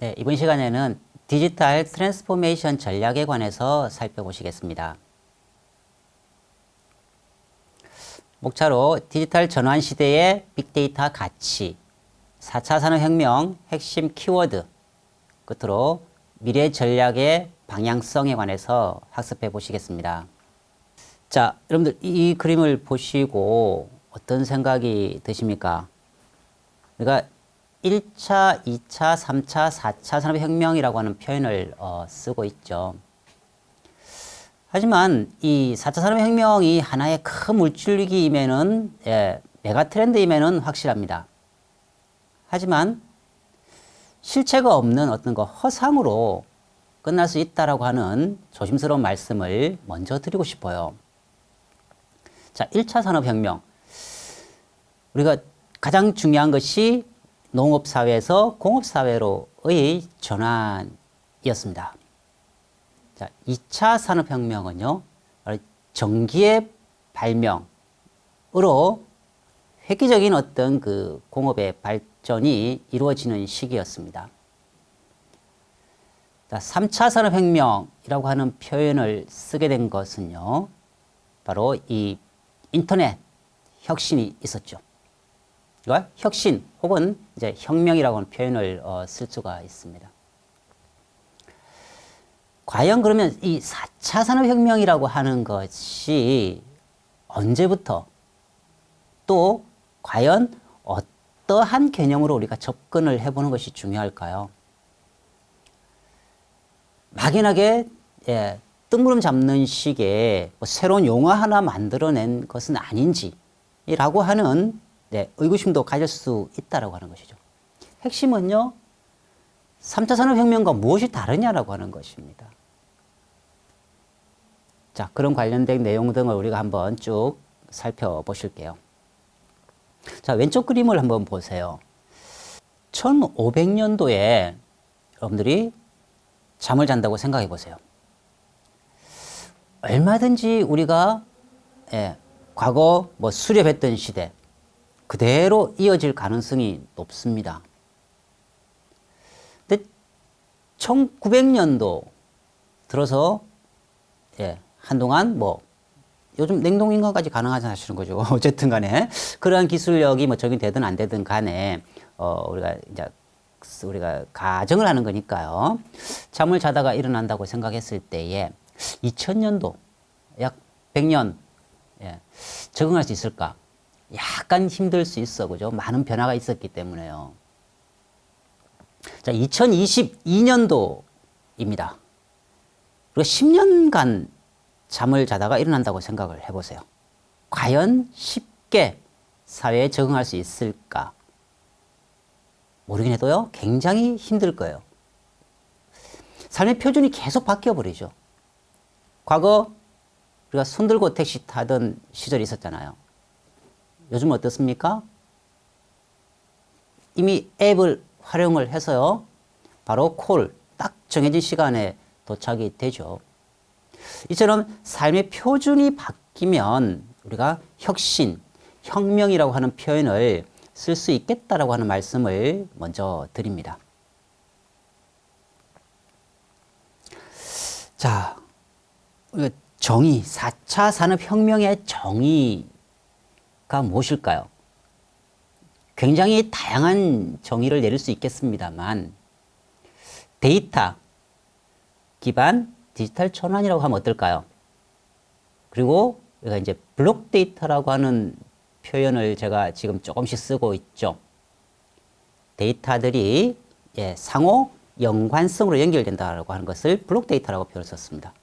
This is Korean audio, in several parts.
네, 이번 시간에는 디지털 트랜스포메이션 전략에 관해서 살펴보시겠습니다. 목차로 디지털 전환 시대의 빅데이터 가치, 4차 산업혁명 핵심 키워드, 끝으로 미래 전략의 방향성에 관해서 학습해 보시겠습니다. 자, 여러분들 이 그림을 보시고 어떤 생각이 드십니까? 우리가 1차, 2차, 3차, 4차 산업혁명이라고 하는 표현을 쓰고 있죠. 하지만 이 4차 산업혁명이 하나의 큰 물줄기이면은, 메가 트렌드이면은 확실합니다. 하지만 실체가 없는 어떤 거 허상으로 끝날 수 있다라고 하는 조심스러운 말씀을 먼저 드리고 싶어요. 자, 1차 산업혁명. 우리가 가장 중요한 것이 농업사회에서 공업사회로의 전환이었습니다. 자, 2차 산업혁명은요, 전기의 발명으로 획기적인 어떤 그 공업의 발전이 이루어지는 시기였습니다. 자, 3차 산업혁명이라고 하는 표현을 쓰게 된 것은요, 바로 이 인터넷 혁신이 있었죠. 그러니까 혁신 혹은 이제 혁명이라고 하는 표현을 쓸 수가 있습니다. 과연 그러면 이 4차 산업혁명이라고 하는 것이 언제부터 또 과연 어떠한 개념으로 우리가 접근을 해보는 것이 중요할까요? 막연하게 뜬구름 잡는 식의 새로운 용어 하나 만들어낸 것은 아닌지라고 하는 의구심도 가질 수 있다라고 하는 것이죠. 핵심은요, 3차 산업혁명과 무엇이 다르냐라고 하는 것입니다. 자, 그런 관련된 내용 등을 우리가 한번 쭉 살펴보실게요. 자, 왼쪽 그림을 한번 보세요. 1500년도에 여러분들이 잠을 잔다고 생각해 보세요. 얼마든지 우리가 과거 수렵했던 시대 그대로 이어질 가능성이 높습니다. 근데 1900년도 들어서 한동안 요즘 냉동인간까지 가능하지 않으시는 거죠. 어쨌든 간에 그러한 기술력이 적용되든 안 되든 간에 우리가 가정을 하는 거니까요. 잠을 자다가 일어난다고 생각했을 때에 2000년도 약 100년 적응할 수 있을까? 약간 힘들 수 있어, 그죠? 많은 변화가 있었기 때문에요. 자, 2022년도입니다. 그리고 10년간 잠을 자다가 일어난다고 생각을 해보세요. 과연 쉽게 사회에 적응할 수 있을까? 모르긴 해도요, 굉장히 힘들 거예요. 삶의 표준이 계속 바뀌어버리죠. 과거 우리가 손 들고 택시 타던 시절이 있었잖아요. 요즘 어떻습니까? 이미 앱을 활용을 해서요, 바로 딱 정해진 시간에 도착이 되죠. 이처럼 삶의 표준이 바뀌면 우리가 혁신, 혁명이라고 하는 표현을 쓸 수 있겠다라고 하는 말씀을 먼저 드립니다. 자, 정의, 4차 산업혁명의 정의가 무엇일까요? 굉장히 다양한 정의를 내릴 수 있겠습니다만, 데이터 기반 디지털 전환이라고 하면 어떨까요? 그리고 우리가 이제 블록 데이터라고 하는 표현을 제가 지금 조금씩 쓰고 있죠. 데이터들이 상호 연관성으로 연결된다라고 하는 것을 블록 데이터라고 표현을 썼습니다.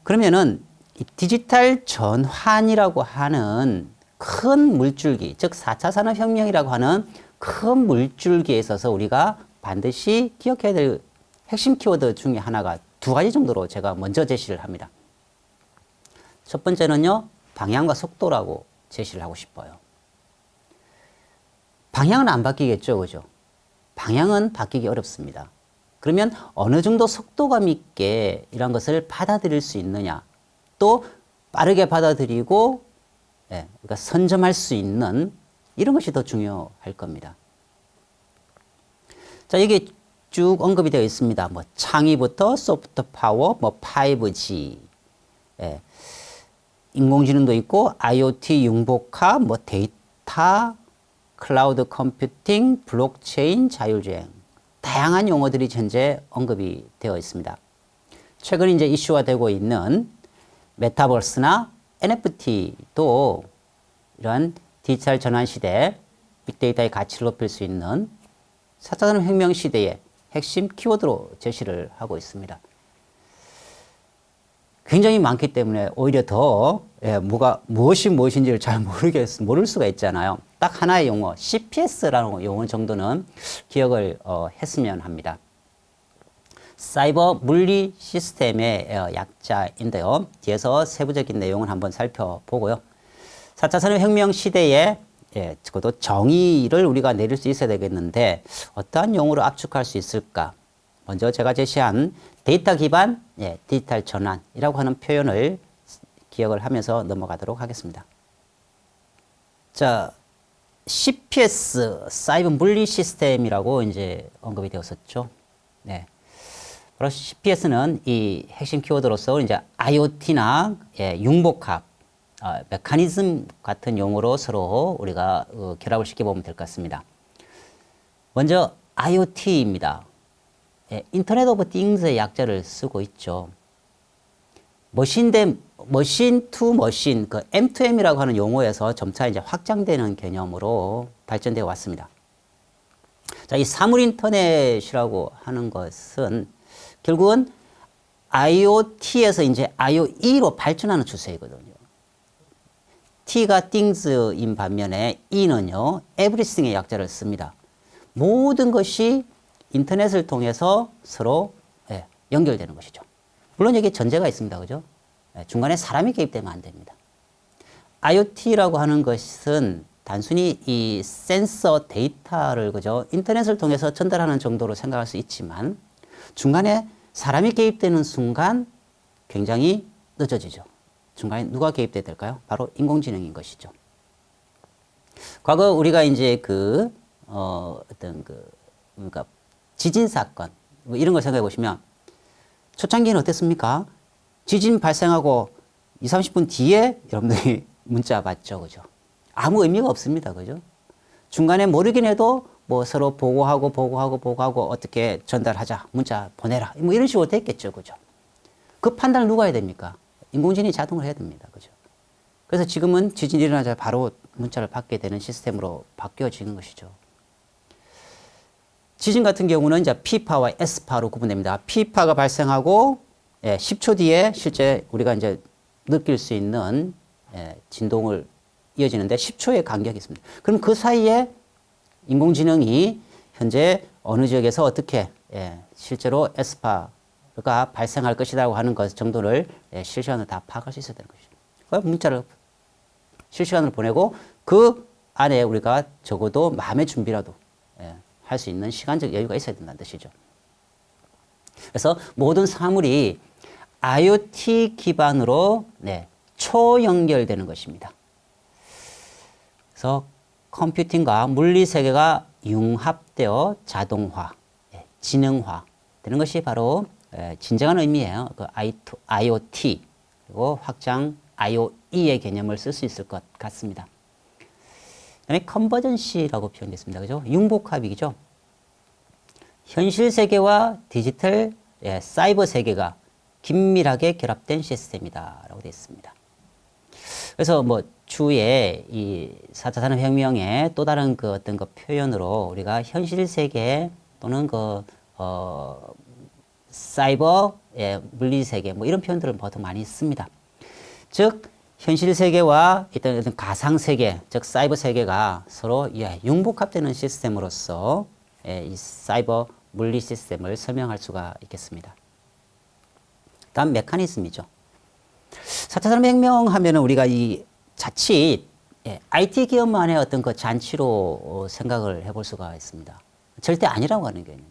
그러면은 이 디지털 전환이라고 하는 큰 물줄기, 즉 4차 산업혁명이라고 하는 큰 물줄기에 있어서 우리가 반드시 기억해야 될 핵심 키워드 중에 하나가 두 가지 정도로 제가 먼저 제시를 합니다. 첫 번째는요, 방향과 속도라고 제시를 하고 싶어요. 방향은 안 바뀌겠죠, 그죠? 방향은 바뀌기 어렵습니다. 그러면 어느 정도 속도감 있게 이런 것을 받아들일 수 있느냐, 또 빠르게 받아들이고 그러니까 선점할 수 있는 이런 것이 더 중요할 겁니다. 자, 이게 쭉 언급이 되어 있습니다. 뭐 창의부터 소프트 파워, 뭐 5G, 예. 인공지능도 있고 IoT 융복합, 뭐 데이터, 클라우드 컴퓨팅, 블록체인, 자율주행 다양한 용어들이 현재 언급이 되어 있습니다. 최근 이제 이슈가 되고 있는 메타버스나 NFT도 이러한 디지털 전환 시대 빅데이터의 가치를 높일 수 있는 4차 산업혁명 시대의 핵심 키워드로 제시를 하고 있습니다. 굉장히 많기 때문에 오히려 더 무엇이 무엇인지를 잘 모를 수가 있잖아요. 딱 하나의 용어, CPS라는 용어 정도는 기억을 했으면 합니다. 사이버 물리 시스템의 약자인데요. 뒤에서 세부적인 내용을 한번 살펴보고요. 4차 산업혁명 시대에 적어도 정의를 우리가 내릴 수 있어야 되겠는데 어떠한 용어로 압축할 수 있을까? 먼저 제가 제시한 데이터 기반 디지털 전환이라고 하는 표현을 기억을 하면서 넘어가도록 하겠습니다. 자, CPS, 사이버 물리 시스템이라고 이제 언급이 되었었죠. 네. 바로 CPS는 이 핵심 키워드로서 이제 IoT나 융복합, 메커니즘 같은 용어로 서로 우리가 결합을 시켜보면 될 것 같습니다. 먼저 IoT입니다. 인터넷 오브 띵스의 약자를 쓰고 있죠. 머신 투 머신, 그 M2M이라고 하는 용어에서 점차 이제 확장되는 개념으로 발전되어 왔습니다. 자, 이 사물 인터넷이라고 하는 것은 결국은 IoT에서 이제 IoE로 발전하는 추세이거든요. T가 things인 반면에 E는요, everything의 약자를 씁니다. 모든 것이 인터넷을 통해서 서로 연결되는 것이죠. 물론 여기 전제가 있습니다. 그죠? 중간에 사람이 개입되면 안 됩니다. IoT라고 하는 것은 단순히 이 센서 데이터를 그죠? 인터넷을 통해서 전달하는 정도로 생각할 수 있지만 중간에 사람이 개입되는 순간 굉장히 늦어지죠. 중간에 누가 개입돼야 될까요? 바로 인공지능인 것이죠. 과거 우리가 이제 그러니까 지진 사건 뭐 이런 걸 생각해 보시면 초창기는 어땠습니까? 지진 발생하고 20, 30분 뒤에 여러분들이 문자 받죠. 그죠? 아무 의미가 없습니다. 그죠? 중간에 모르긴 해도 뭐 서로 보고하고 어떻게 전달하자. 문자 보내라. 뭐 이런 식으로 됐겠죠. 그죠? 그 판단을 누가 해야 됩니까? 인공지능이 자동으로 해야 됩니다. 그죠? 그래서 지금은 지진이 일어나자 바로 문자를 받게 되는 시스템으로 바뀌어지는 것이죠. 지진 같은 경우는 이제 P파와 S파로 구분됩니다. P파가 발생하고 10초 뒤에 실제 우리가 이제 느낄 수 있는 진동을 이어지는데 10초의 간격이 있습니다. 그럼 그 사이에 인공지능이 현재 어느 지역에서 어떻게 실제로 S파가 발생할 것이라고 하는 것 정도를 실시간으로 다 파악할 수 있어야 되는 것이죠. 문자를 실시간으로 보내고 그 안에 우리가 적어도 마음의 준비라도 할 수 있는 시간적 여유가 있어야 된다는 뜻이죠. 그래서 모든 사물이 IoT 기반으로 초연결되는 것입니다. 그래서 컴퓨팅과 물리 세계가 융합되어 자동화, 지능화 되는 것이 바로 진정한 의미예요. 그 IoT 그리고 확장 IoE의 개념을 쓸 수 있을 것 같습니다. 그다음에 컨버전시라고 표현됐습니다. 그죠? 융복합이죠. 현실 세계와 디지털 사이버 세계가 긴밀하게 결합된 시스템이다라고 되어 있습니다. 그래서 뭐 추후에 이 4차 산업혁명의 또 다른 그 어떤 그 표현으로 우리가 현실 세계 또는 사이버 물리 세계 뭐 이런 표현들을 보통 많이 씁니다. 즉 현실 세계와 어떤 가상 세계, 즉 사이버 세계가 서로 융복합되는 시스템으로서 이 사이버 물리 시스템을 설명할 수가 있겠습니다. 다음 메커니즘이죠. 4차 산업혁명 하면은 우리가 이 자칫 IT 기업만의 어떤 그 잔치로 생각을 해볼 수가 있습니다. 절대 아니라고 하는 개념.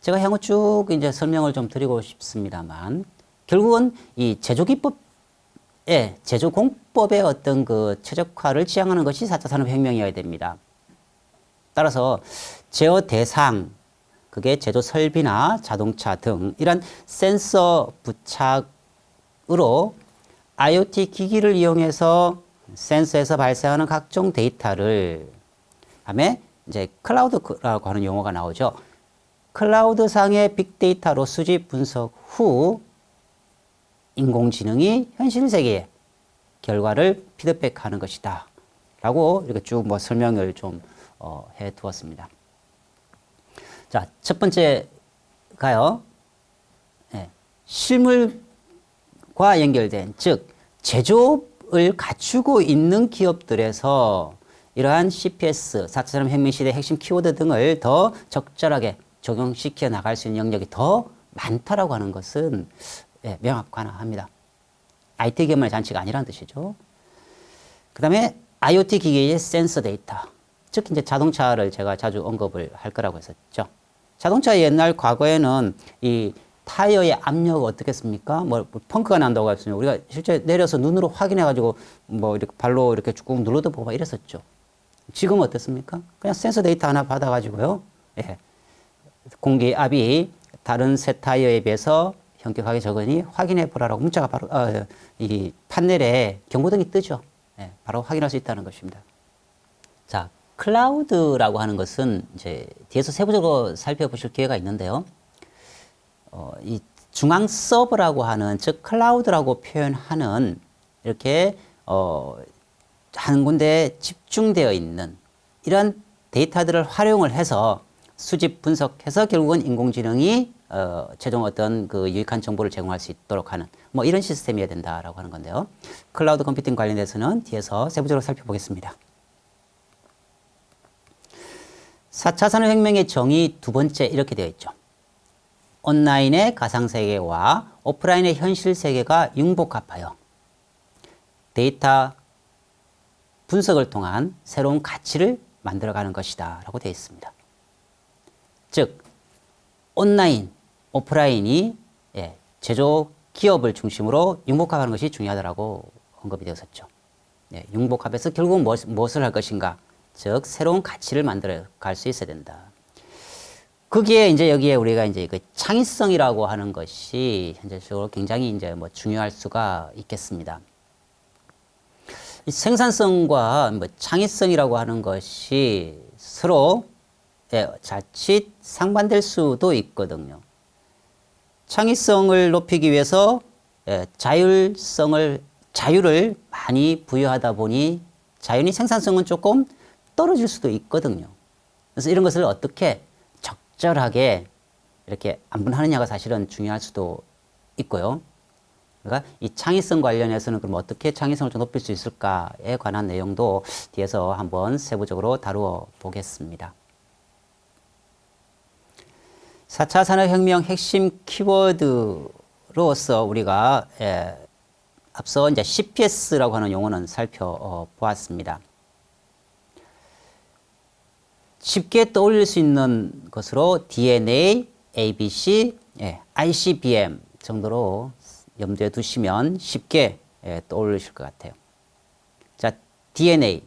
제가 향후 쭉 이제 설명을 좀 드리고 싶습니다만 결국은 이 제조공법의 어떤 그 최적화를 지향하는 것이 4차 산업혁명이어야 됩니다. 따라서 제어 대상, 그게 제조 설비나 자동차 등 이런 센서 부착으로 IoT 기기를 이용해서 센서에서 발생하는 각종 데이터를 다음에 이제 클라우드라고 하는 용어가 나오죠. 클라우드상의 빅데이터로 수집 분석 후 인공지능이 현실 세계에 결과를 피드백하는 것이다. 라고 이렇게 쭉 뭐 설명을 좀 해 두었습니다. 자, 첫 번째가요. 네, 실물과 연결된, 즉 제조업을 갖추고 있는 기업들에서 이러한 CPS, 4차 산업혁명 시대의 핵심 키워드 등을 더 적절하게 적용시켜 나갈 수 있는 영역이 더 많다라고 하는 것은 명확하합니다. IT 기업만의 잔치가 아니라는 뜻이죠. 그 다음에 IoT 기기의 센서 데이터, 즉 이제 자동차를 제가 자주 언급을 할 거라고 했었죠. 자동차 옛날 과거에는 이 타이어의 압력이 어떻겠습니까? 뭐 펑크가 난다고 했으면 우리가 실제 내려서 눈으로 확인해가지고 뭐 이렇게 발로 이렇게 쭉 눌러도 보고 이랬었죠. 지금은 어떻습니까? 그냥 센서 데이터 하나 받아가지고요. 예. 공기 압이 다른 새 타이어에 비해서 현격하게 적으니 확인해 보라라고 문자가 바로 이 판넬에 경고등이 뜨죠. 예. 바로 확인할 수 있다는 것입니다. 자, 클라우드라고 하는 것은 이제 뒤에서 세부적으로 살펴보실 기회가 있는데요. 이 중앙 서버라고 하는, 즉 클라우드라고 표현하는 이렇게 한 군데에 집중되어 있는 이런 데이터들을 활용을 해서 수집 분석해서 결국은 인공지능이 최종 어떤 그 유익한 정보를 제공할 수 있도록 하는 뭐 이런 시스템이어야 된다라고 하는 건데요. 클라우드 컴퓨팅 관련돼서는 뒤에서 세부적으로 살펴보겠습니다. 4차 산업혁명의 정의 두 번째 이렇게 되어 있죠. 온라인의 가상세계와 오프라인의 현실세계가 융복합하여 데이터 분석을 통한 새로운 가치를 만들어가는 것이다 라고 되어 있습니다. 즉 온라인, 오프라인이 제조 기업을 중심으로 융복합하는 것이 중요하다고 언급이 되었었죠. 융복합해서 결국은 무엇을 할 것인가? 즉 새로운 가치를 만들어 갈 수 있어야 된다. 거기에 이제 여기에 우리가 이제 그 창의성이라고 하는 것이 현실적으로 굉장히 이제 뭐 중요할 수가 있겠습니다. 이 생산성과 뭐 창의성이라고 하는 것이 서로 자칫 상반될 수도 있거든요. 창의성을 높이기 위해서 자유를 많이 부여하다 보니 자연히 생산성은 조금 떨어질 수도 있거든요. 그래서 이런 것을 어떻게 적절하게 이렇게 안분하느냐가 사실은 중요할 수도 있고요. 그러니까 이 창의성 관련해서는 그럼 어떻게 창의성을 좀 높일 수 있을까에 관한 내용도 뒤에서 한번 세부적으로 다루어 보겠습니다. 4차 산업혁명 핵심 키워드로서 우리가 앞서 이제 CPS라고 하는 용어는 살펴보았습니다. 쉽게 떠올릴 수 있는 것으로 DNA, ABC, ICBM 정도로 염두에 두시면 쉽게 떠올리실 것 같아요. 자, DNA.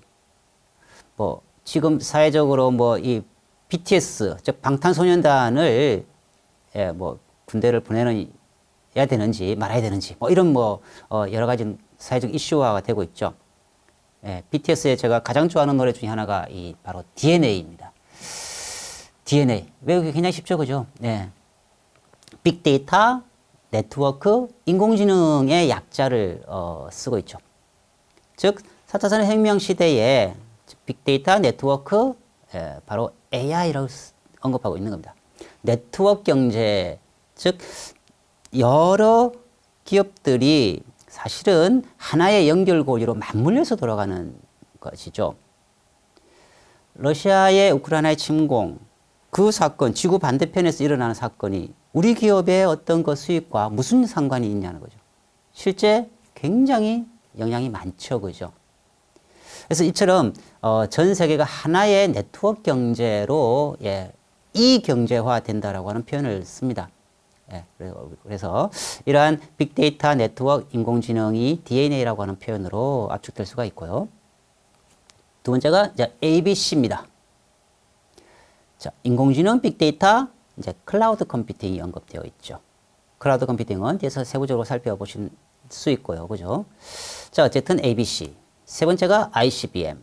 뭐, 지금 사회적으로 뭐, 이 BTS, 즉, 방탄소년단을 뭐, 군대를 보내야 되는지 말아야 되는지, 뭐, 이런 뭐, 여러 가지 사회적 이슈화가 되고 있죠. BTS의 제가 가장 좋아하는 노래 중에 하나가 바로 DNA입니다. DNA. 외우기 굉장히 쉽죠, 그죠? 빅데이터, 네트워크, 인공지능의 약자를 쓰고 있죠. 즉, 4차 산업혁명 시대에 빅데이터, 네트워크, 바로 AI라고 언급하고 있는 겁니다. 네트워크 경제, 즉, 여러 기업들이 사실은 하나의 연결고리로 맞물려서 돌아가는 것이죠. 러시아의 우크라이나의 침공, 그 사건, 지구 반대편에서 일어나는 사건이 우리 기업의 어떤 그 수익과 무슨 상관이 있냐는 거죠. 실제 굉장히 영향이 많죠, 그죠? 그래서 이처럼 전 세계가 하나의 네트워크 경제로 이경제화 된다라고 하는 표현을 씁니다. 그래서 이러한 빅데이터, 네트워크, 인공지능이 DNA라고 하는 표현으로 압축될 수가 있고요. 두 번째가 이제 ABC입니다. 자, 인공지능, 빅데이터, 이제 클라우드 컴퓨팅이 언급되어 있죠. 클라우드 컴퓨팅은 뒤에서 세부적으로 살펴보실 수 있고요. 그죠? 자, 어쨌든 ABC. 세 번째가 ICBM.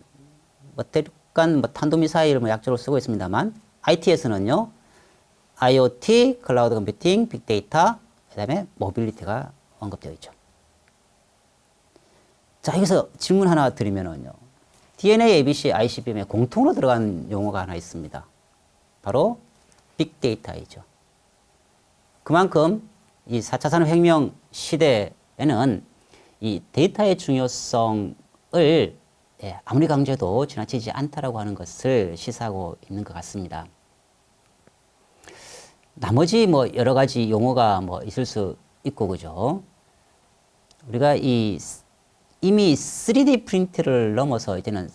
뭐 대륙간 뭐 탄도미사일을 뭐 약자로 쓰고 있습니다만, IT에서는요, IoT, 클라우드 컴퓨팅, 빅데이터, 그 다음에 모빌리티가 언급되어 있죠. 자, 여기서 질문 하나 드리면은요. DNA, ABC, ICBM에 공통으로 들어간 용어가 하나 있습니다. 바로 빅데이터이죠. 그만큼 이 4차 산업혁명 시대에는 이 데이터의 중요성을 아무리 강조해도 지나치지 않다라고 하는 것을 시사하고 있는 것 같습니다. 나머지 뭐 여러 가지 용어가 뭐 있을 수 있고, 그죠? 우리가 이미 3D 프린트를 넘어서 이제는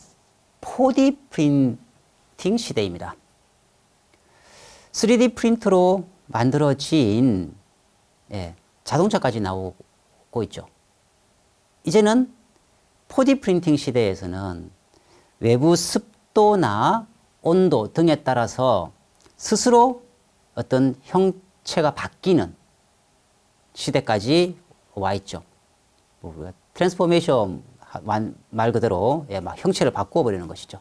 4D 프린팅 시대입니다. 3D 프린터로 만들어진 자동차까지 나오고 있죠. 이제는 4D 프린팅 시대에서는 외부 습도나 온도 등에 따라서 스스로 어떤 형체가 바뀌는 시대까지 와 있죠. 트랜스포메이션 말 그대로 막 형체를 바꾸어 버리는 것이죠.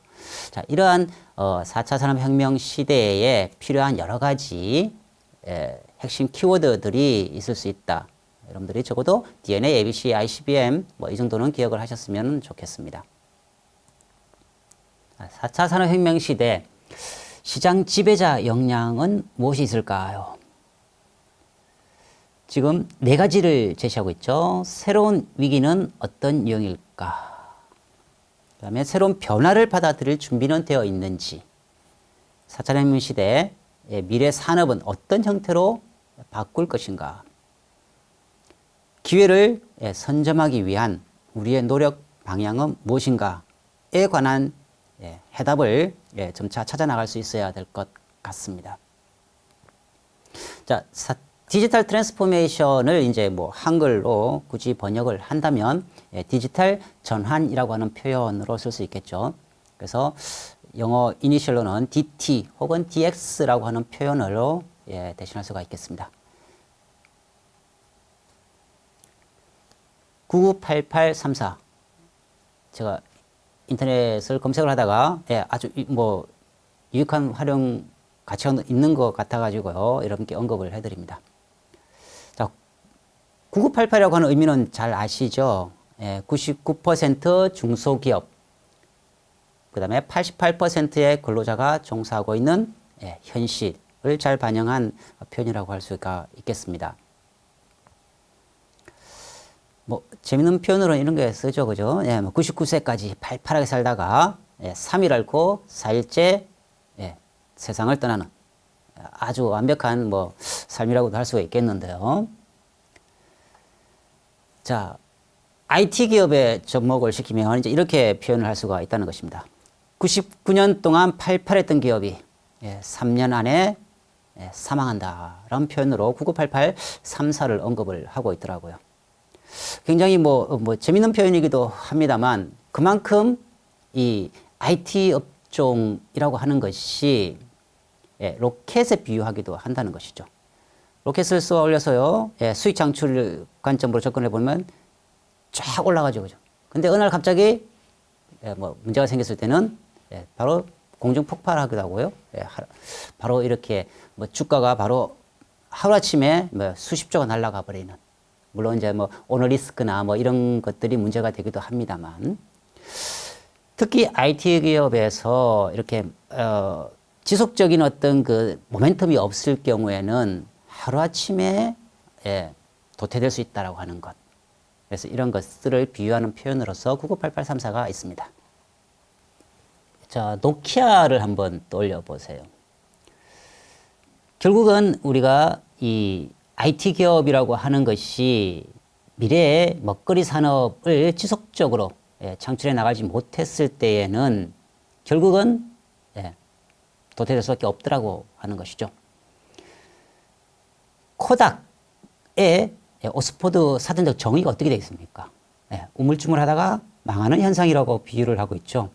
자, 이러한 4차 산업혁명 시대에 필요한 여러 가지 핵심 키워드들이 있을 수 있다. 여러분들이 적어도 DNA, ABC, ICBM 뭐 이 정도는 기억을 하셨으면 좋겠습니다. 4차 산업혁명 시대 시장 지배자 역량은 무엇이 있을까요? 지금 네 가지를 제시하고 있죠. 새로운 위기는 어떤 유형일까? 그 다음에 새로운 변화를 받아들일 준비는 되어 있는지, 4차 산업혁명 시대 미래 산업은 어떤 형태로 바꿀 것인가? 기회를 선점하기 위한 우리의 노력 방향은 무엇인가에 관한 해답을 점차 찾아 나갈 수 있어야 될 것 같습니다. 자, 디지털 트랜스포메이션을 이제 뭐 한글로 굳이 번역을 한다면 디지털 전환이라고 하는 표현으로 쓸 수 있겠죠. 그래서 영어 이니셜로는 DT 혹은 DX라고 하는 표현으로 대신할 수가 있겠습니다. 998834. 제가 인터넷을 검색을 하다가 아주 뭐 유익한 활용 가치가 있는 것 같아가지고요. 여러분께 언급을 해드립니다. 자, 9988이라고 하는 의미는 잘 아시죠? 99% 중소기업, 그 다음에 88%의 근로자가 종사하고 있는 현실을 잘 반영한 표현이라고 할 수가 있겠습니다. 뭐 재밌는 표현으로 이런 게 쓰죠, 그죠? 99세까지 팔팔하게 살다가 3일 앓고 4일째 세상을 떠나는 아주 완벽한 뭐 삶이라고도 할 수가 있겠는데요. 자, IT 기업에 접목을 시키면 이제 이렇게 표현을 할 수가 있다는 것입니다. 99년 동안 팔팔했던 기업이 3년 안에 사망한다라는 표현으로 998834를 언급을 하고 있더라고요. 굉장히 뭐 재밌는 표현이기도 합니다만 그만큼 이 IT 업종이라고 하는 것이 로켓에 비유하기도 한다는 것이죠. 로켓을 쏘아 올려서요, 수익 창출 관점으로 접근해 보면 쫙 올라가죠, 그죠? 근데 어느 날 갑자기 뭐 문제가 생겼을 때는 바로 공중 폭발하기도 하고요. 바로 이렇게 뭐 주가가 바로 하루아침에 뭐 수십조가 날아가 버리는. 물론 이제 뭐 오너 리스크나 뭐 이런 것들이 문제가 되기도 합니다만 특히 IT 기업에서 이렇게 지속적인 어떤 그 모멘텀이 없을 경우에는 하루아침에 도태될 수 있다라고 하는 것. 그래서 이런 것들을 비유하는 표현으로서 998834가 있습니다. 자, 노키아를 한번 떠올려 보세요. 결국은 우리가 이 IT 기업이라고 하는 것이 미래의 먹거리 산업을 지속적으로 창출해 나가지 못했을 때에는 결국은 도태될 수밖에 없더라고 하는 것이죠. 코닥의 오스포드 사전적 정의가 어떻게 되어 있습니까? 우물쭈물하다가 망하는 현상이라고 비유를 하고 있죠.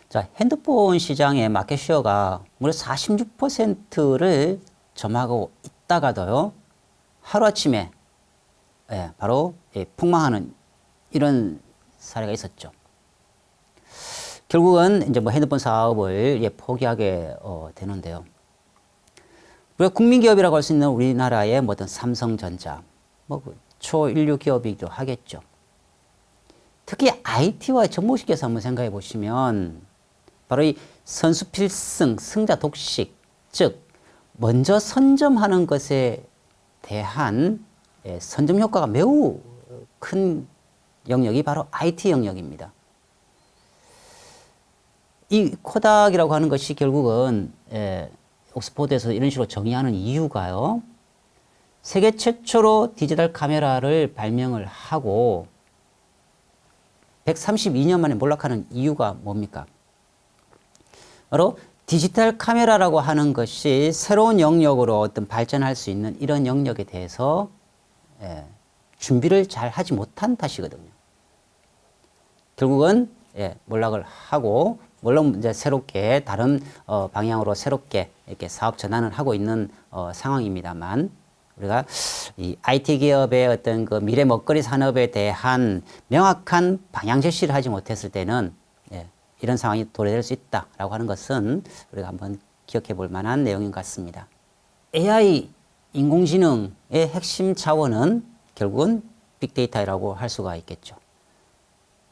자, 핸드폰 시장의 마켓 쉐어가 무려 46%를 점하고 있다가도요, 하루아침에 바로 폭망하는 이런 사례가 있었죠. 결국은 이제 뭐 핸드폰 사업을 포기하게 되는데요. 우리가 국민기업이라고 할 수 있는 우리나라의 뭐 어떤 삼성전자, 뭐 초인류 기업이기도 하겠죠. 특히 IT와 접목시켜서 한번 생각해 보시면 바로 이 선수 필승, 승자 독식, 즉 먼저 선점하는 것에 대한 선점 효과가 매우 큰 영역이 바로 IT 영역입니다. 이 코닥이라고 하는 것이 결국은 옥스퍼드에서 이런 식으로 정의하는 이유가요. 세계 최초로 디지털 카메라를 발명을 하고 132년 만에 몰락하는 이유가 뭡니까? 바로 디지털 카메라라고 하는 것이 새로운 영역으로 어떤 발전할 수 있는 이런 영역에 대해서 준비를 잘 하지 못한 탓이거든요. 결국은 몰락을 하고 물론 이제 새롭게 다른 방향으로 새롭게 이렇게 사업 전환을 하고 있는 상황입니다만 우리가 이 IT 기업의 어떤 그 미래 먹거리 산업에 대한 명확한 방향 제시를 하지 못했을 때는 이런 상황이 도래될 수 있다라고 하는 것은 우리가 한번 기억해 볼 만한 내용인 것 같습니다. AI 인공지능의 핵심 자원은 결국은 빅데이터라고 할 수가 있겠죠.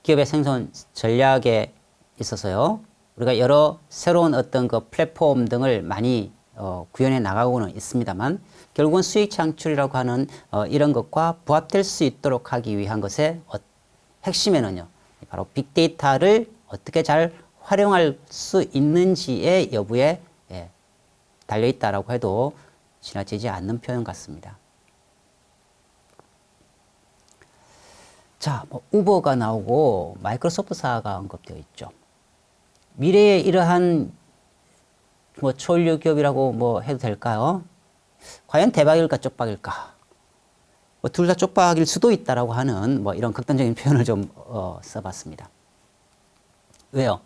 기업의 생존 전략에 있어서요, 우리가 여러 새로운 어떤 그 플랫폼 등을 많이 구현해 나가고는 있습니다만, 결국은 수익 창출이라고 하는 이런 것과 부합될 수 있도록 하기 위한 것의 핵심에는요, 바로 빅데이터를 어떻게 잘 활용할 수 있는지의 여부에 달려 있다라고 해도 지나치지 않는 표현 같습니다. 자, 뭐 우버가 나오고 마이크로소프트사가 언급되어 있죠. 미래의 이러한 뭐 초인류 기업이라고 뭐 해도 될까요? 과연 대박일까 쪽박일까? 뭐 둘 다 쪽박일 수도 있다라고 하는 뭐 이런 극단적인 표현을 좀 써봤습니다. 왜요?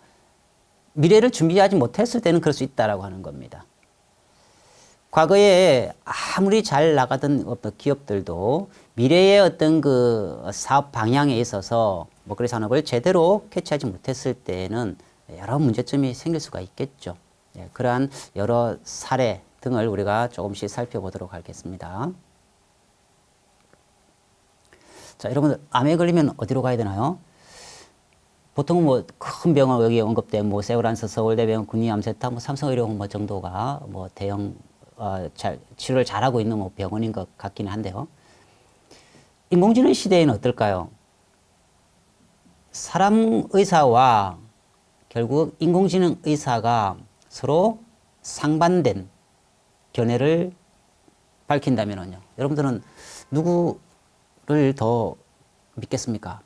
미래를 준비하지 못했을 때는 그럴 수 있다라고 하는 겁니다. 과거에 아무리 잘 나가던 어떤 기업들도 미래의 어떤 그 사업 방향에 있어서 먹거리 산업을 제대로 캐치하지 못했을 때는 여러 문제점이 생길 수가 있겠죠. 그러한 여러 사례 등을 우리가 조금씩 살펴보도록 하겠습니다. 자, 여러분들 암에 걸리면 어디로 가야 되나요? 보통 뭐 큰 병원 여기 언급된 뭐 세브란스 서울대병원 군의암센터 뭐 삼성의료원 뭐 정도가 뭐 대형 치료를 잘하고 있는 뭐 병원인 것 같기는 한데요. 인공지능 시대에는 어떨까요? 사람 의사와 결국 인공지능 의사가 서로 상반된 견해를 밝힌다면요. 여러분들은 누구를 더 믿겠습니까?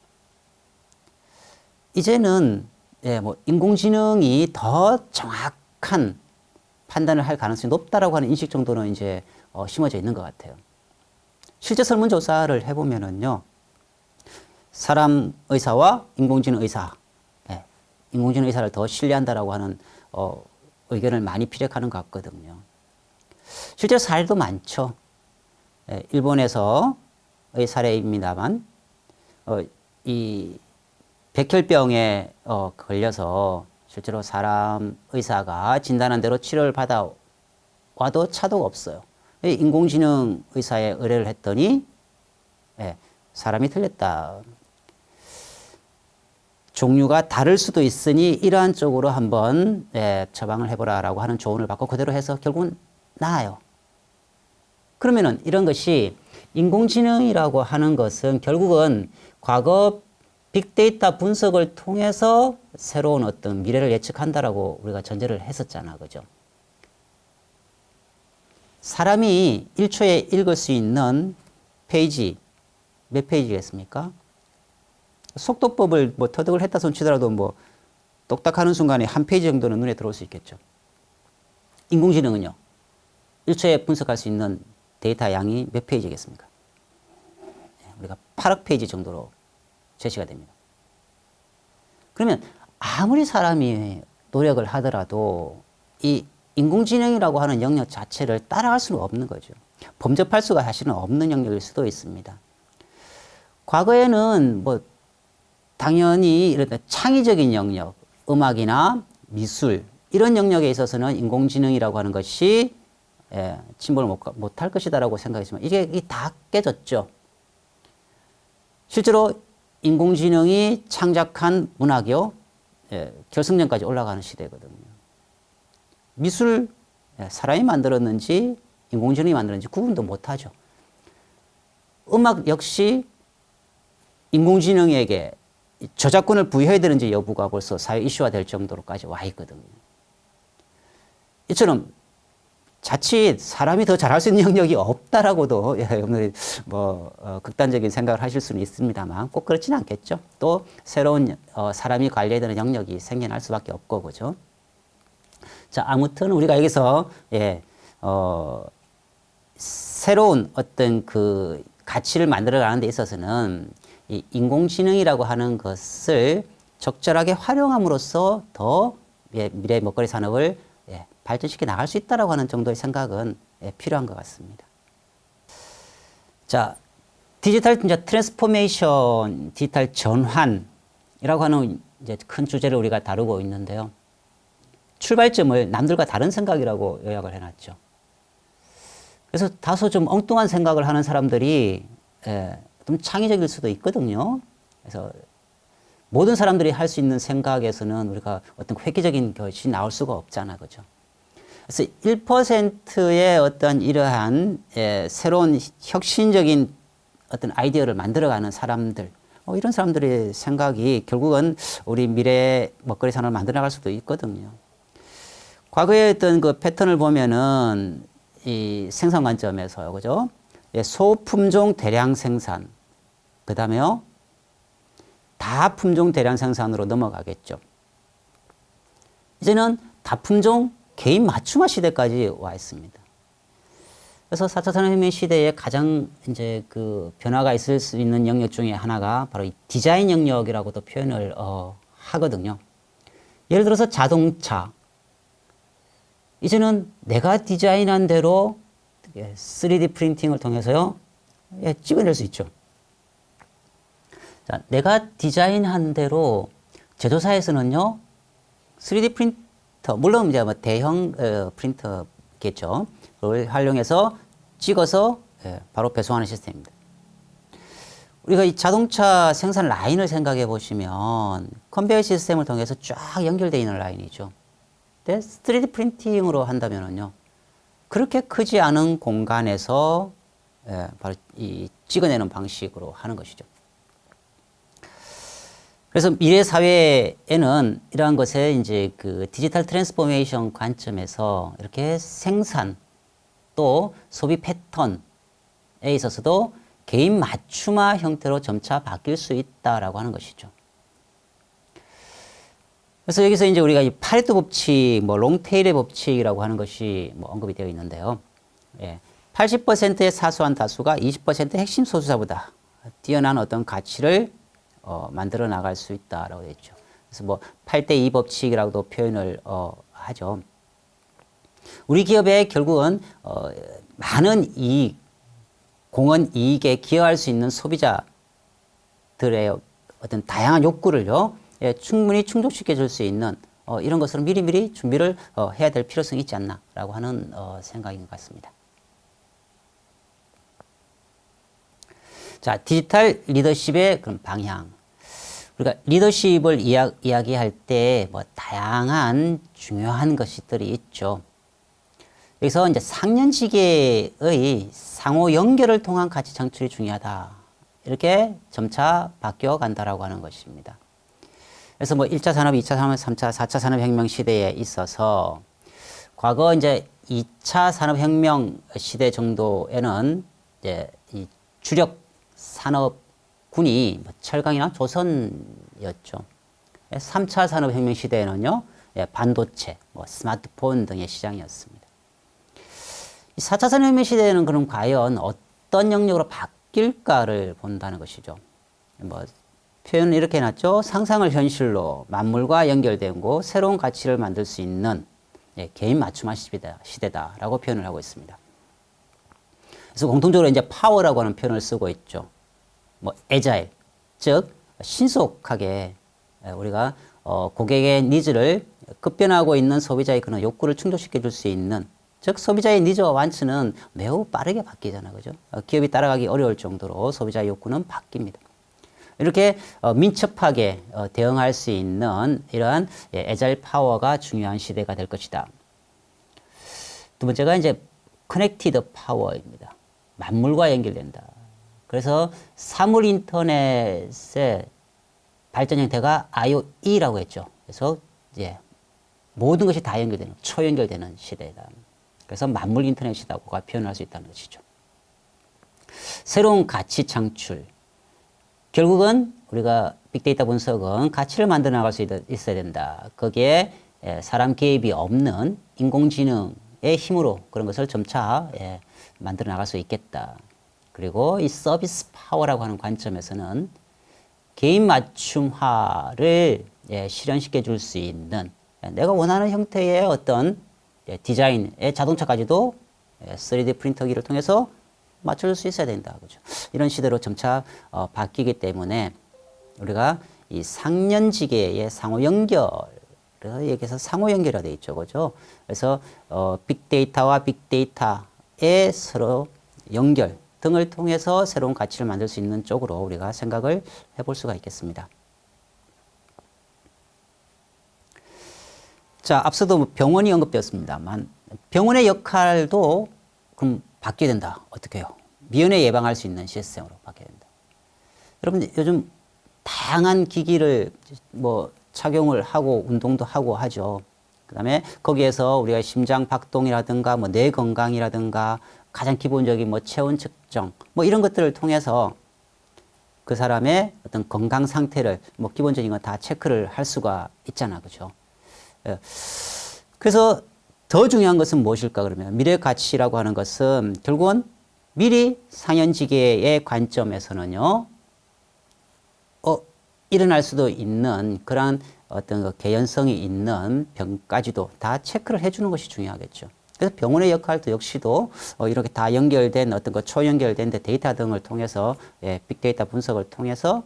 이제는 뭐 인공지능이 더 정확한 판단을 할 가능성이 높다라고 하는 인식 정도는 이제 심어져 있는 것 같아요. 실제 설문조사를 해보면은요, 사람 의사와 인공지능 의사, 인공지능 의사를 더 신뢰한다라고 하는 의견을 많이 피력하는 것 같거든요. 실제 사례도 많죠. 일본에서의 사례입니다만, 이 백혈병에 걸려서 실제로 사람 의사가 진단한 대로 치료를 받아와도 차도가 없어요. 인공지능 의사에 의뢰를 했더니 사람이 틀렸다. 종류가 다를 수도 있으니 이러한 쪽으로 한번 처방을 해보라라고 하는 조언을 받고 그대로 해서 결국은 나아요. 그러면은 이런 것이 인공지능이라고 하는 것은 결국은 과거 빅데이터 분석을 통해서 새로운 어떤 미래를 예측한다라고 우리가 전제를 했었잖아, 그죠? 사람이 1초에 읽을 수 있는 페이지, 몇 페이지겠습니까? 속도법을 뭐 터득을 했다 손 치더라도 뭐 똑딱하는 순간에 한 페이지 정도는 눈에 들어올 수 있겠죠. 인공지능은요, 1초에 분석할 수 있는 데이터 양이 몇 페이지겠습니까? 우리가 8억 페이지 정도로 제시가 됩니다. 그러면 아무리 사람이 노력을 하더라도 이 인공지능이라고 하는 영역 자체를 따라갈 수는 없는 거죠. 범접할 수가 사실은 없는 영역일 수도 있습니다. 과거에는 뭐 당연히 이런 창의적인 영역, 음악이나 미술 이런 영역에 있어서는 인공지능이라고 하는 것이 침범을 못할 것이다라고 생각했지만 이게 다 깨졌죠. 실제로 인공지능이 창작한 문학이요, 결승전까지 올라가는 시대거든요. 미술, 사람이 만들었는지 인공지능이 만들었는지 구분도 못하죠. 음악 역시 인공지능에게 저작권을 부여해야 되는지 여부가 벌써 사회 이슈화 될 정도로까지 와 있거든요. 이처럼 자칫 사람이 더 잘할 수 있는 영역이 없다라고도 여러분들이 극단적인 생각을 하실 수는 있습니다만 꼭 그렇지는 않겠죠. 또 새로운 사람이 관리해야 되는 영역이 생겨날 수밖에 없고 그죠. 자, 아무튼 우리가 여기서 새로운 어떤 그 가치를 만들어가는 데 있어서는 이 인공지능이라고 하는 것을 적절하게 활용함으로써 더 미래 먹거리 산업을 발전시켜 나갈 수 있다라고 하는 정도의 생각은 필요한 것 같습니다. 자, 디지털 트랜스포메이션, 디지털 전환이라고 하는 이제 큰 주제를 우리가 다루고 있는데요. 출발점을 남들과 다른 생각이라고 요약을 해놨죠. 그래서 다소 좀 엉뚱한 생각을 하는 사람들이 좀 창의적일 수도 있거든요. 그래서 모든 사람들이 할 수 있는 생각에서는 우리가 어떤 획기적인 것이 나올 수가 없잖아, 그죠? 그래서 1%의 어떤 이러한 새로운 혁신적인 어떤 아이디어를 만들어가는 사람들, 이런 사람들의 생각이 결국은 우리 미래 먹거리 산업을 만들어 나갈 수도 있거든요. 과거의 어떤 그 패턴을 보면은 이 생산 관점에서요, 그죠? 소품종 대량 생산, 그 다음에요, 다품종 대량 생산으로 넘어가겠죠. 이제는 다품종 개인 맞춤화 시대까지 와 있습니다. 그래서 4차 산업혁명 시대에 가장 이제 그 변화가 있을 수 있는 영역 중에 하나가 바로 이 디자인 영역이라고도 표현을 하거든요. 예를 들어서 자동차. 이제는 내가 디자인한 대로 3D 프린팅을 통해서요, 찍어낼 수 있죠. 자, 내가 디자인한 대로 제조사에서는요, 3D 프린터, 물론 이제 뭐 대형 프린터겠죠. 그걸 활용해서 찍어서 바로 배송하는 시스템입니다. 우리가 이 자동차 생산 라인을 생각해 보시면 컨베이어 시스템을 통해서 쫙 연결되어 있는 라인이죠. 근데 3D 프린팅으로 한다면은요, 그렇게 크지 않은 공간에서 바로 이 찍어내는 방식으로 하는 것이죠. 그래서 미래 사회에는 이러한 것에 이제 그 디지털 트랜스포메이션 관점에서 이렇게 생산 또 소비 패턴에 있어서도 개인 맞춤화 형태로 점차 바뀔 수 있다라고 하는 것이죠. 그래서 여기서 이제 우리가 이 파레토 법칙, 뭐 롱테일의 법칙이라고 하는 것이 뭐 언급이 되어 있는데요. 80%의 사소한 다수가 20%의 핵심 소수자보다 뛰어난 어떤 가치를 만들어 나갈 수 있다라고 되어 있죠. 그래서 뭐 8대2 법칙이라고도 표현을 하죠. 우리 기업에 결국은 많은 이익, 공헌 이익에 기여할 수 있는 소비자들의 어떤 다양한 욕구를요, 충분히 충족시켜 줄 수 있는 이런 것으로 미리미리 준비를 해야 될 필요성이 있지 않나라고 하는 생각인 것 같습니다. 자, 디지털 리더십의 그런 방향. 우리가 리더십을 이야기할 때 뭐 다양한 중요한 것들이 있죠. 여기서 이제 상년지계의 상호 연결을 통한 가치 창출이 중요하다. 이렇게 점차 바뀌어 간다라고 하는 것입니다. 그래서 뭐 1차 산업, 2차 산업, 3차, 4차 산업혁명 시대에 있어서 과거 이제 2차 산업혁명 시대 정도에는 이제 이 주력 산업군이 뭐 철강이나 조선이었죠. 3차 산업혁명 시대에는요, 반도체, 뭐 스마트폰 등의 시장이었습니다. 4차 산업혁명 시대에는 그럼 과연 어떤 영역으로 바뀔까를 본다는 것이죠. 뭐 표현을 이렇게 해놨죠. 상상을 현실로 만물과 연결되고 새로운 가치를 만들 수 있는 개인 맞춤화 시대다라고 표현을 하고 있습니다. 그래서 공통적으로 이제 파워라고 하는 표현을 쓰고 있죠. 뭐 애자일, 즉 신속하게 우리가 고객의 니즈를 급변하고 있는 소비자의 그런 욕구를 충족시켜 줄 수 있는, 즉 소비자의 니즈와 완치는 매우 빠르게 바뀌잖아요, 그죠? 기업이 따라가기 어려울 정도로 소비자의 욕구는 바뀝니다. 이렇게 민첩하게 대응할 수 있는 이러한 애자일 파워가 중요한 시대가 될 것이다. 두 번째가 이제 커넥티드 파워입니다. 만물과 연결된다. 그래서 사물 인터넷의 발전 형태가 IoE라고 했죠. 그래서 이제 모든 것이 다 연결되는, 초연결되는 시대다. 그래서 만물 인터넷이라고 표현할 수 있다는 것이죠. 새로운 가치 창출. 결국은 우리가 빅데이터 분석은 가치를 만들어 나갈 수 있어야 된다. 거기에 사람 개입이 없는 인공지능의 힘으로 그런 것을 점차 만들어 나갈 수 있겠다. 그리고 이 서비스 파워라고 하는 관점에서는 개인 맞춤화를 실현시켜 줄 수 있는, 내가 원하는 형태의 어떤 디자인의 자동차까지도 3D 프린터기를 통해서 맞춰줄 수 있어야 된다. 그죠? 이런 시대로 점차 바뀌기 때문에 우리가 이 상년지계의 상호 연결을 얘기해서 상호 연결화 되어 있죠. 그죠? 그래서 빅데이터와 빅데이터의 서로 연결 등을 통해서 새로운 가치를 만들 수 있는 쪽으로 우리가 생각을 해볼 수가 있겠습니다. 자, 앞서도 병원이 언급되었습니다만 병원의 역할도 그럼 바뀌어야 된다. 어떻게 해요? 미연에 예방할 수 있는 시스템으로 바뀌어야 된다. 여러분 요즘 다양한 기기를 뭐 착용을 하고 운동도 하고 하죠. 그 다음에 거기에서 우리가 심장 박동이라든가 뭐 뇌 건강이라든가 가장 기본적인 뭐 체온 측정 뭐 이런 것들을 통해서 그 사람의 어떤 건강 상태를 뭐 기본적인 건 다 체크를 할 수가 있잖아. 그죠? 그래서 더 중요한 것은 무엇일까 그러면 미래 가치라고 하는 것은 결국은 미리 상현지계의 관점에서는요, 일어날 수도 있는 그런 어떤 그 개연성이 있는 병까지도 다 체크를 해주는 것이 중요하겠죠. 그래서 병원의 역할도 역시도 이렇게 다 연결된 어떤 그 초연결된 데이터 등을 통해서 빅데이터 분석을 통해서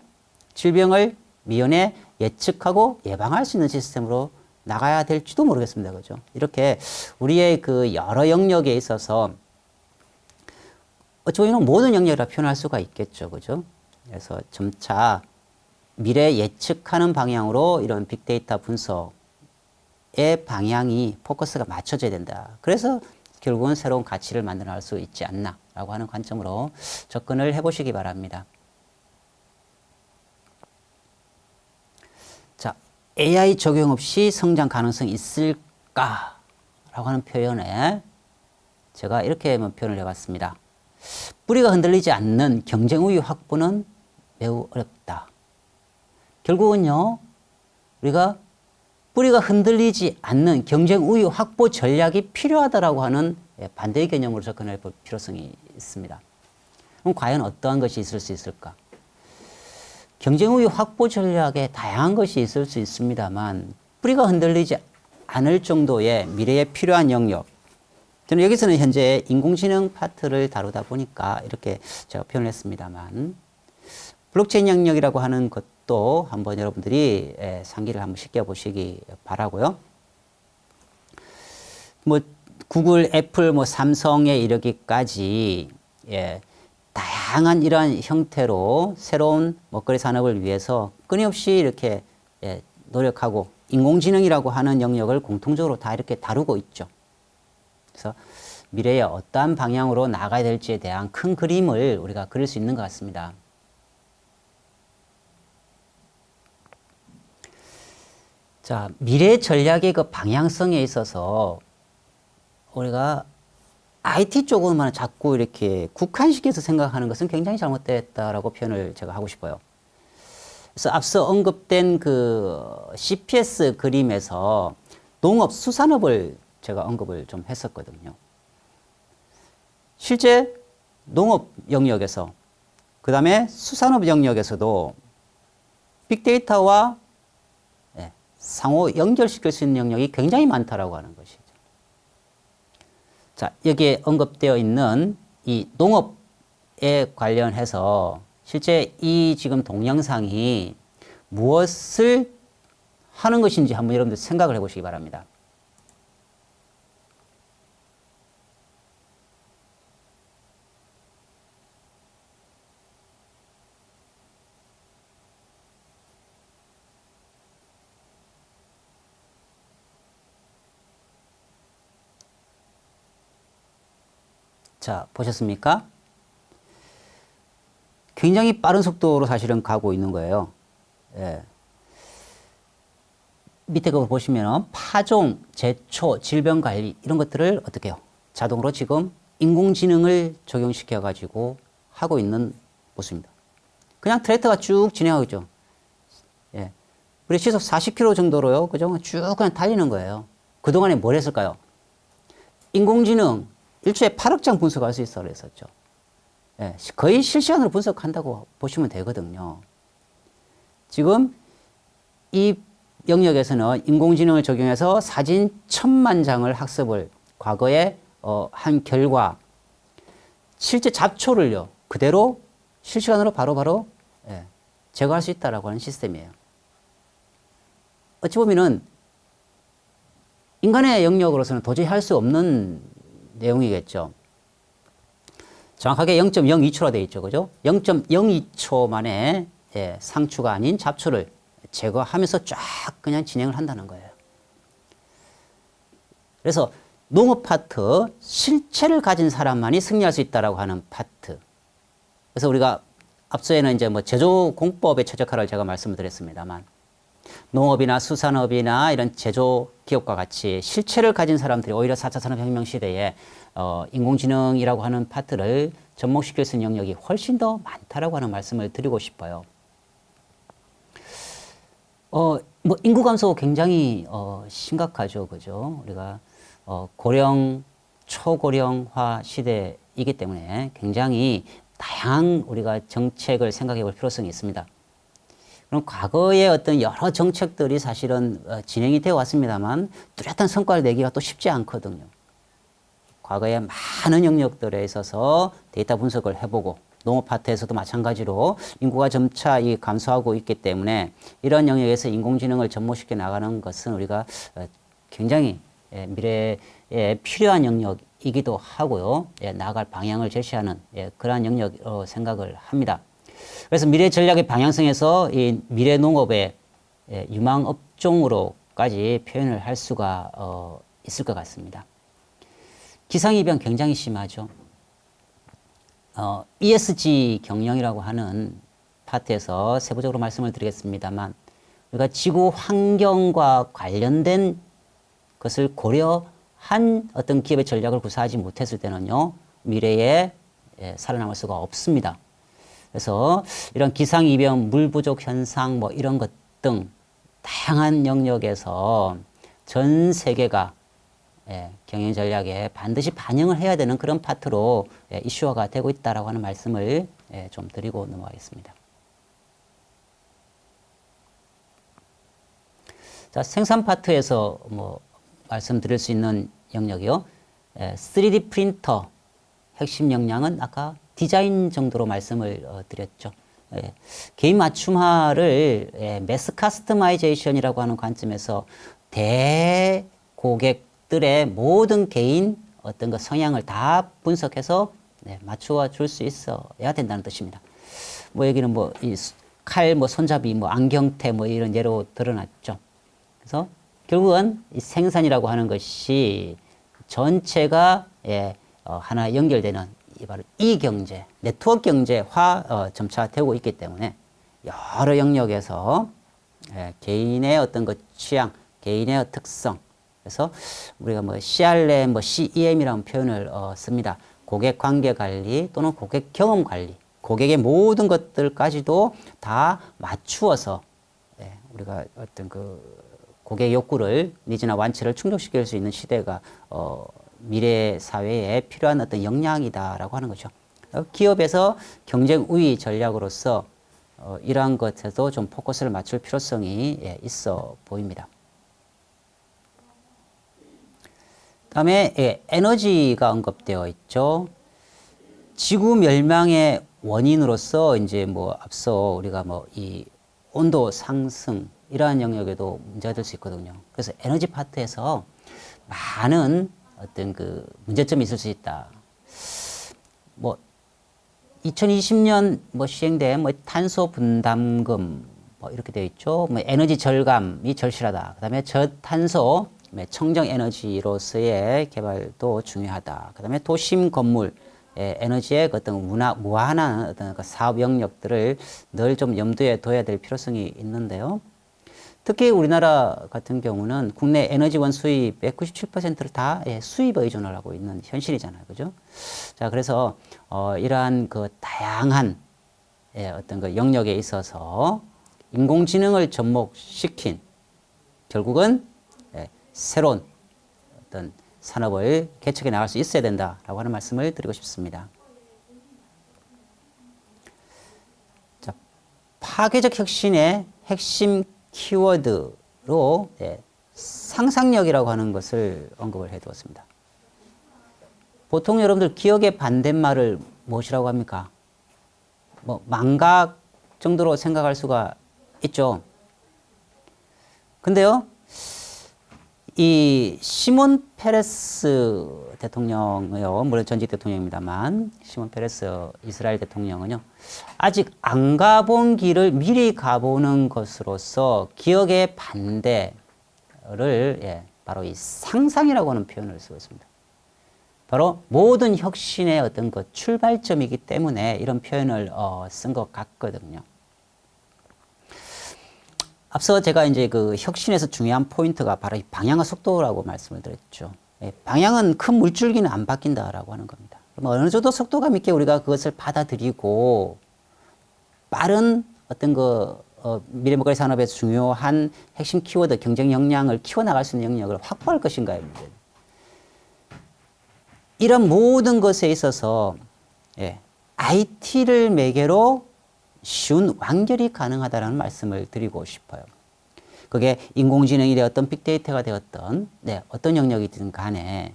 질병을 미연에 예측하고 예방할 수 있는 시스템으로 나가야 될지도 모르겠습니다. 그죠? 이렇게 우리의 그 여러 영역에 있어서 어찌 보면 모든 영역이라 표현할 수가 있겠죠. 그죠? 그래서 점차 미래 예측하는 방향으로 이런 빅데이터 분석의 방향이 포커스가 맞춰져야 된다. 그래서 결국은 새로운 가치를 만들어 갈 수 있지 않나라고 하는 관점으로 접근을 해보시기 바랍니다. 자, AI 적용 없이 성장 가능성이 있을까라고 하는 표현에 제가 이렇게 표현을 해봤습니다. 뿌리가 흔들리지 않는 경쟁 우위 확보는 매우 어렵다. 결국은요, 우리가 뿌리가 흔들리지 않는 경쟁 우위 확보 전략이 필요하다라고 하는 반대의 개념으로 접근해 볼 필요성이 있습니다. 그럼 과연 어떠한 것이 있을 수 있을까? 경쟁 우위 확보 전략에 다양한 것이 있을 수 있습니다만 뿌리가 흔들리지 않을 정도의 미래에 필요한 영역, 저는 여기서는 현재 인공지능 파트를 다루다 보니까 이렇게 제가 표현을 했습니다만 블록체인 영역이라고 하는 것도 한번 여러분들이 상기를 한번 시켜보시기 바라고요. 뭐 구글, 애플, 뭐 삼성에 이르기까지 다양한 이러한 형태로 새로운 먹거리 산업을 위해서 끊임없이 이렇게 노력하고 인공지능이라고 하는 영역을 공통적으로 다 이렇게 다루고 있죠. 그래서 미래에 어떠한 방향으로 나가야 될지에 대한 큰 그림을 우리가 그릴 수 있는 것 같습니다. 자, 미래 전략의 그 방향성에 있어서 우리가 IT 쪽으로만 자꾸 이렇게 국한시켜서 생각하는 것은 굉장히 잘못됐다라고 표현을 제가 하고 싶어요. 그래서 앞서 언급된 그 CPS 그림에서 농업, 수산업을 제가 언급을 좀 했었거든요. 실제 농업 영역에서, 그 다음에 수산업 영역에서도 빅데이터와 상호 연결시킬 수 있는 영역이 굉장히 많다라고 하는 것이죠. 자, 여기에 언급되어 있는 이 농업에 관련해서 실제 이 지금 동영상이 무엇을 하는 것인지 한번 여러분들 생각을 해보시기 바랍니다. 자, 보셨습니까? 굉장히 빠른 속도로 사실은 가고 있는 거예요. 예. 밑에 거 보시면 파종, 제초, 질병 관리 이런 것들을 어떻게 해요? 자동으로 지금 인공지능을 적용시켜 가지고 하고 있는 모습입니다. 그냥 트랙터가 쭉 진행하고 있죠. 예. 우리 시속 40km 정도로요. 그죠? 쭉 그냥 달리는 거예요. 그동안에 뭘 했을까요? 인공지능 일주일에 8억 장 분석할 수 있어 그랬었죠. 예. 거의 실시간으로 분석한다고 보시면 되거든요. 지금 이 영역에서는 인공지능을 적용해서 사진 1000만 장을 학습을 과거에 한 결과 실제 잡초를요 그대로 실시간으로 바로바로 제거할 수 있다라고 하는 시스템이에요. 어찌 보면은 인간의 영역으로서는 도저히 할 수 없는 내용이겠죠. 정확하게 0.02초라 되어 있죠, 그죠? 0.02초 만에 상추가 아닌 잡초를 제거하면서 쫙 그냥 진행을 한다는 거예요. 그래서 농업 파트, 실체를 가진 사람만이 승리할 수 있다라고 하는 파트. 그래서 우리가 앞서에는 이제 뭐 제조 공법에 최적화를 제가 말씀을 드렸습니다만, 농업이나 수산업이나 이런 제조 기업과 같이 실체를 가진 사람들이 오히려 4차 산업혁명 시대에 인공지능이라고 하는 파트를 접목시킬 수 있는 영역이 훨씬 더 많다라고 하는 말씀을 드리고 싶어요. 뭐 인구 감소 굉장히 심각하죠, 그죠? 우리가 고령, 초고령화 시대이기 때문에 굉장히 다양한 우리가 정책을 생각해 볼 필요성이 있습니다. 그럼 과거에 어떤 여러 정책들이 사실은 진행이 되어 왔습니다만 뚜렷한 성과를 내기가 또 쉽지 않거든요. 과거에 많은 영역들에 있어서 데이터 분석을 해보고 농업 파트에서도 마찬가지로 인구가 점차 감소하고 있기 때문에 이런 영역에서 인공지능을 접목시켜 나가는 것은 우리가 굉장히 미래에 필요한 영역이기도 하고요. 나아갈 방향을 제시하는 그러한 영역으로 생각을 합니다. 그래서 미래 전략의 방향성에서 이 미래 농업의 유망 업종으로까지 표현을 할 수가 있을 것 같습니다. 기상이변 굉장히 심하죠. ESG 경영이라고 하는 파트에서 세부적으로 말씀을 드리겠습니다만 우리가 지구 환경과 관련된 것을 고려한 어떤 기업의 전략을 구사하지 못했을 때는요, 미래에 살아남을 수가 없습니다. 그래서 이런 기상이변, 물 부족 현상 뭐 이런 것 등 다양한 영역에서 전 세계가 경영 전략에 반드시 반영을 해야 되는 그런 파트로 이슈화가 되고 있다라고 하는 말씀을 좀 드리고 넘어가겠습니다. 자, 생산 파트에서 뭐 말씀드릴 수 있는 영역이요. 3D 프린터 핵심 역량은 아까 디자인 정도로 말씀을 드렸죠. 개인 맞춤화를 매스 커스터마이제이션이라고 하는 관점에서 대고객들의 모든 개인 어떤 그 성향을 다 분석해서 맞추어 줄 수 있어야 된다는 뜻입니다. 뭐 여기는 뭐 이 칼, 뭐 손잡이, 뭐 안경테 뭐 이런 예로 드러났죠. 그래서 결국은 이 생산이라고 하는 것이 전체가 하나 연결되는 바로 이 경제, 네트워크 경제화 점차 되고 있기 때문에 여러 영역에서 개인의 어떤 그 취향, 개인의 특성, 그래서 우리가 뭐 CRM, 뭐 CEM이라는 표현을 씁니다. 고객 관계 관리 또는 고객 경험 관리, 고객의 모든 것들까지도 다 맞추어서 우리가 어떤 그 고객 욕구를 니즈나 완치를 충족시킬 수 있는 시대가 미래 사회에 필요한 어떤 역량이다라고 하는 거죠. 기업에서 경쟁 우위 전략으로서 이러한 것에도 좀 포커스를 맞출 필요성이 있어 보입니다. 다음에 에너지가 언급되어 있죠. 지구 멸망의 원인으로서 이제 뭐 앞서 우리가 뭐 이 온도 상승 이러한 영역에도 문제가 될 수 있거든요. 그래서 에너지 파트에서 많은 어떤 그 문제점이 있을 수 있다. 뭐 2020년 뭐 시행된 뭐 탄소 분담금 뭐 이렇게 되어 있죠. 뭐 에너지 절감이 절실하다. 그다음에 저탄소 청정 에너지로서의 개발도 중요하다. 그다음에 도심 건물 에너지의 어떤 무한한 어떤 그 사업 영역들을 늘 좀 염두에 둬야 될 필요성이 있는데요. 특히 우리나라 같은 경우는 국내 에너지원 수입의 97%를 다 수입에 의존을 하고 있는 현실이잖아요. 그죠? 자, 그래서, 이러한 그 다양한 어떤 그 영역에 있어서 인공지능을 접목시킨 결국은 새로운 어떤 산업을 개척해 나갈 수 있어야 된다라고 하는 말씀을 드리고 싶습니다. 자, 파괴적 혁신의 핵심 키워드로 상상력이라고 하는 것을 언급을 해두었습니다. 보통 여러분들 기억의 반대말을 무엇이라고 합니까? 뭐 망각 정도로 생각할 수가 있죠. 근데요, 이 시몬 페레스 대통령이요, 물론 전직 대통령입니다만 시몬 페레스 이스라엘 대통령은요, 아직 안 가본 길을 미리 가보는 것으로서 기억의 반대를 바로 이 상상이라고 하는 표현을 쓰고 있습니다. 바로 모든 혁신의 어떤 그 출발점이기 때문에 이런 표현을 쓴 것 같거든요. 앞서 제가 이제 그 혁신에서 중요한 포인트가 바로 이 방향과 속도라고 말씀을 드렸죠. 방향은 큰 물줄기는 안 바뀐다라고 하는 겁니다. 그럼 어느 정도 속도감 있게 우리가 그것을 받아들이고 빠른 어떤 그 미래 먹거리 산업에서 중요한 핵심 키워드 경쟁 역량을 키워나갈 수 있는 영역을 확보할 것인가요? 이런 모든 것에 있어서 IT를 매개로 쉬운 완결이 가능하다는 말씀을 드리고 싶어요. 그게 인공지능이 되었던 빅데이터가 되었던 어떤 영역이든 간에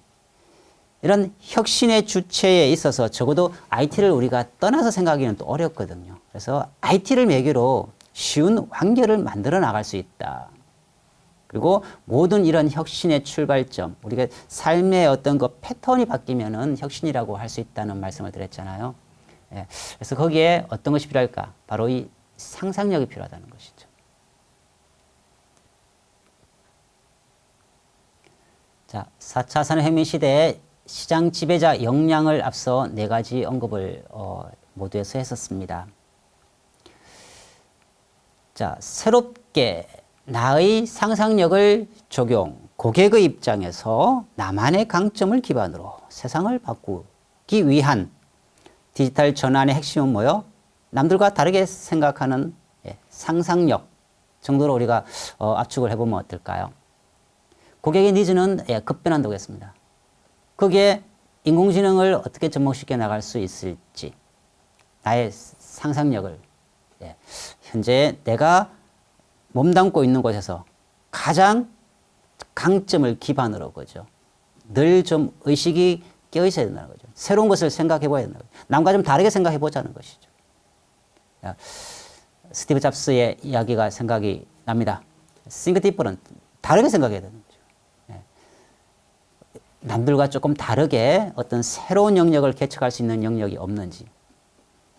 이런 혁신의 주체에 있어서 적어도 IT를 우리가 떠나서 생각하기는 또 어렵거든요. 그래서 IT를 매개로 쉬운 완결을 만들어 나갈 수 있다. 그리고 모든 이런 혁신의 출발점, 우리가 삶의 어떤 그 패턴이 바뀌면은 혁신이라고 할 수 있다는 말씀을 드렸잖아요. 그래서 거기에 어떤 것이 필요할까? 바로 이 상상력이 필요하다는 것이죠. 자, 4차 산업혁명 시대의 시장 지배자 역량을 앞서 4가지 언급을 모두에서 했었습니다. 자, 새롭게 나의 상상력을 적용, 고객의 입장에서 나만의 강점을 기반으로 세상을 바꾸기 위한 디지털 전환의 핵심은 뭐요? 남들과 다르게 생각하는 상상력 정도로 우리가 압축을 해보면 어떨까요? 고객의 니즈는 급변한다고 했습니다. 거기에 인공지능을 어떻게 접목시켜 나갈 수 있을지 나의 상상력을 현재 내가 몸담고 있는 곳에서 가장 강점을 기반으로 그죠. 늘 좀 의식이 깨어 있어야 된다는 거죠. 새로운 것을 생각해 봐야 된다는 거죠. 남과 좀 다르게 생각해 보자는 것이죠. 스티브 잡스의 이야기가 생각이 납니다. Think different. 다르게 생각해야 되는 거죠. 남들과 조금 다르게 어떤 새로운 영역을 개척할 수 있는 영역이 없는지.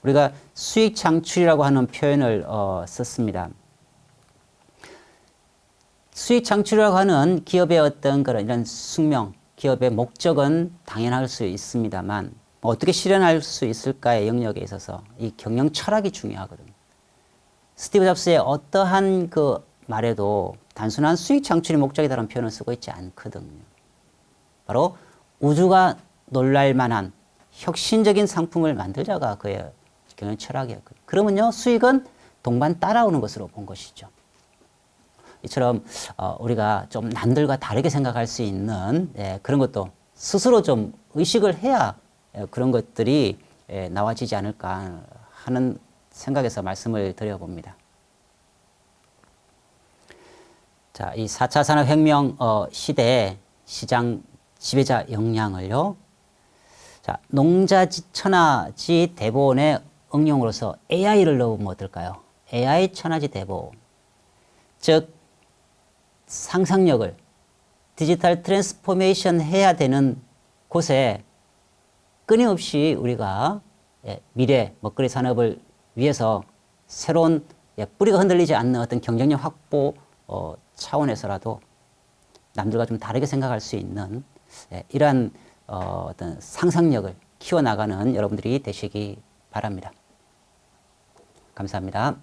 우리가 수익 창출이라고 하는 표현을 썼습니다. 수익 창출이라고 하는 기업의 어떤 그런 이런 숙명, 기업의 목적은 당연할 수 있습니다만 어떻게 실현할 수 있을까의 영역에 있어서 이 경영 철학이 중요하거든요. 스티브 잡스의 어떠한 그 말에도 단순한 수익 창출이 목적이다라는 표현을 쓰고 있지 않거든요. 바로 우주가 놀랄 만한 혁신적인 상품을 만들자가 그의 경영 철학이었거든요. 그러면요, 수익은 동반 따라오는 것으로 본 것이죠. 이처럼 우리가 좀 남들과 다르게 생각할 수 있는 그런 것도 스스로 좀 의식을 해야 그런 것들이 나와지지 않을까 하는 생각해서 말씀을 드려봅니다. 자, 이 4차 산업혁명 시대의 시장 지배자 역량을요. 자, 농자지 천하지 대보원의 응용으로서 AI를 넣으면 어떨까요? AI 천하지 대보원. 즉 상상력을 디지털 트랜스포메이션 해야 되는 곳에 끊임없이 우리가 미래 먹거리 산업을 위해서 새로운 뿌리가 흔들리지 않는 어떤 경쟁력 확보 차원에서라도 남들과 좀 다르게 생각할 수 있는 이러한 어떤 상상력을 키워나가는 여러분들이 되시기 바랍니다. 감사합니다.